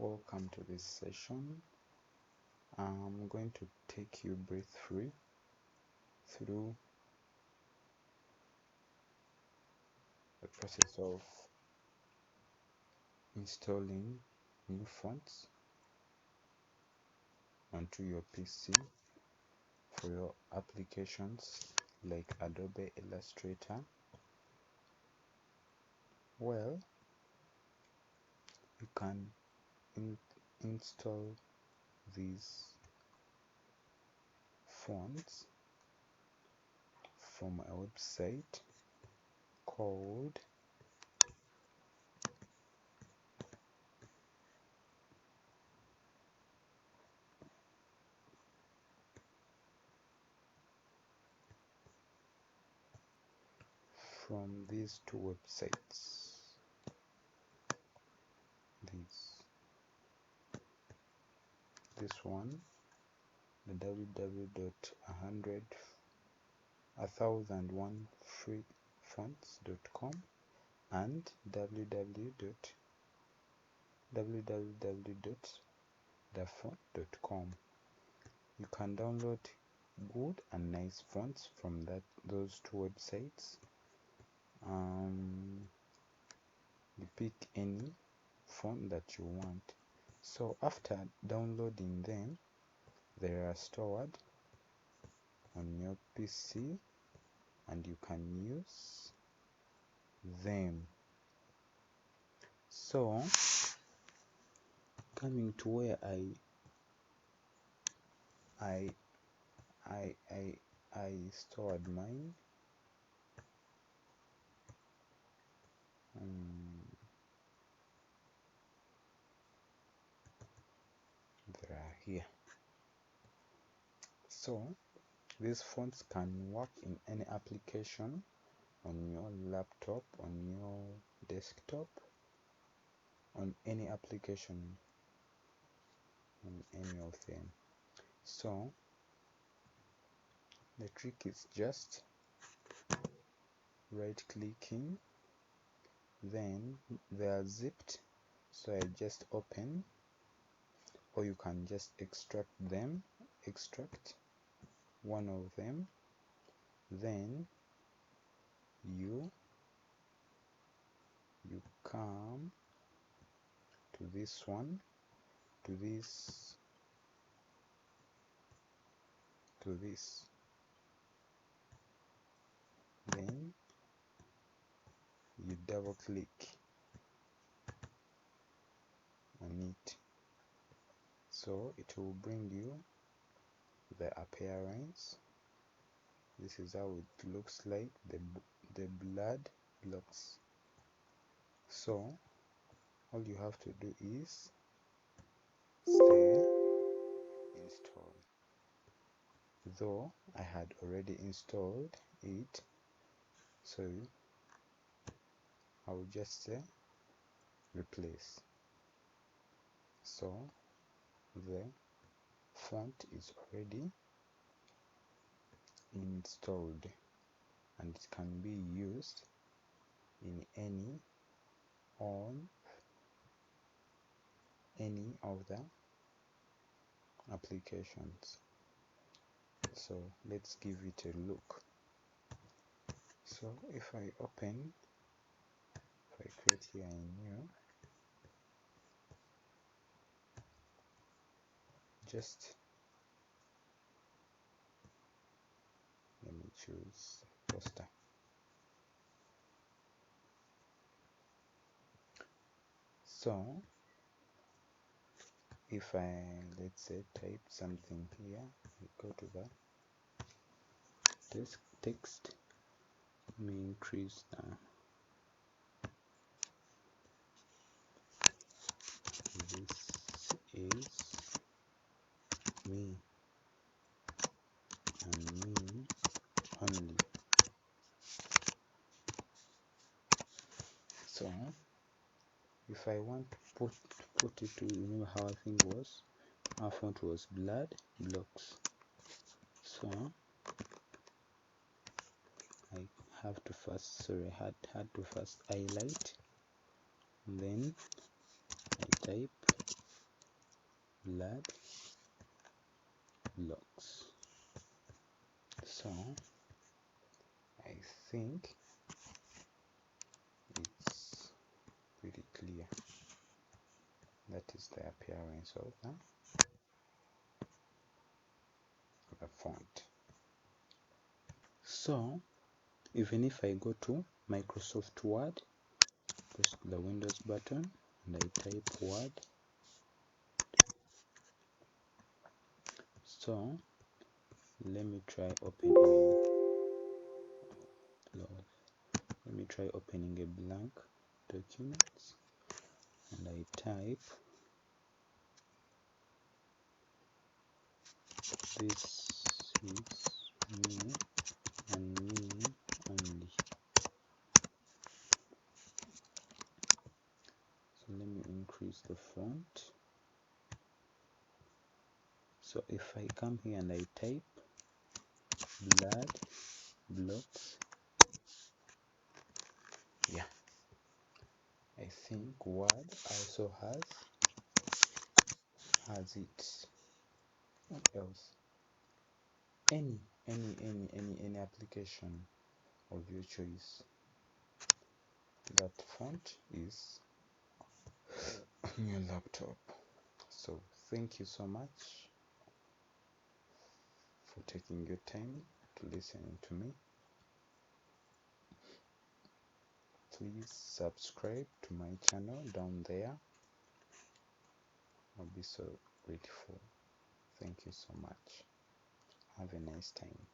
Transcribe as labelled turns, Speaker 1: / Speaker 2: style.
Speaker 1: Welcome to this session. I'm going to take you briefly through the process of installing new fonts onto your PC for your applications like Adobe Illustrator. Well, you can install these fonts from a website called from these two websites. This one, the www.1001freefonts.com and www.thefont.com. You can download good and nice fonts from those two websites. You pick any font that you want. So after downloading them, they are stored on your PC and you can use them. So coming to where I stored mine, they are here. So these fonts can work in any application, on your laptop, on your desktop, on any application, on any of them. So the trick is just right clicking, then they are zipped, so I just open, or you can just extract one of them, then you come to this one, to this, then you double click on it, so it will bring you the appearance. This is how it looks like, the blood blocks. So all you have to do is say install. Though I had already installed it, so I will just say replace. So the font is already installed and it can be used in any of the applications. So let's give it a look. So if I create here a new, just let me choose poster. So if let's say type something here, I go to the text, let me increase now. This is me and me only. So if I want to put it to, remember how our font was blood blocks. So I had to first highlight, then I type blood blocks. So I think it's pretty clear. That is the appearance of the font. So even if I go to Microsoft Word, press the Windows button and I type Word. So let me try opening a blank document and I type this is me and me only. So let me increase the font. So if I come here and I type blood blocks, yeah, I think Word also has it. What else? Any application of your choice. That font is on your laptop. So thank you so much for taking your time to listen to me. Please subscribe to my channel down there. I'll be so grateful. Thank you so much. Have a nice time.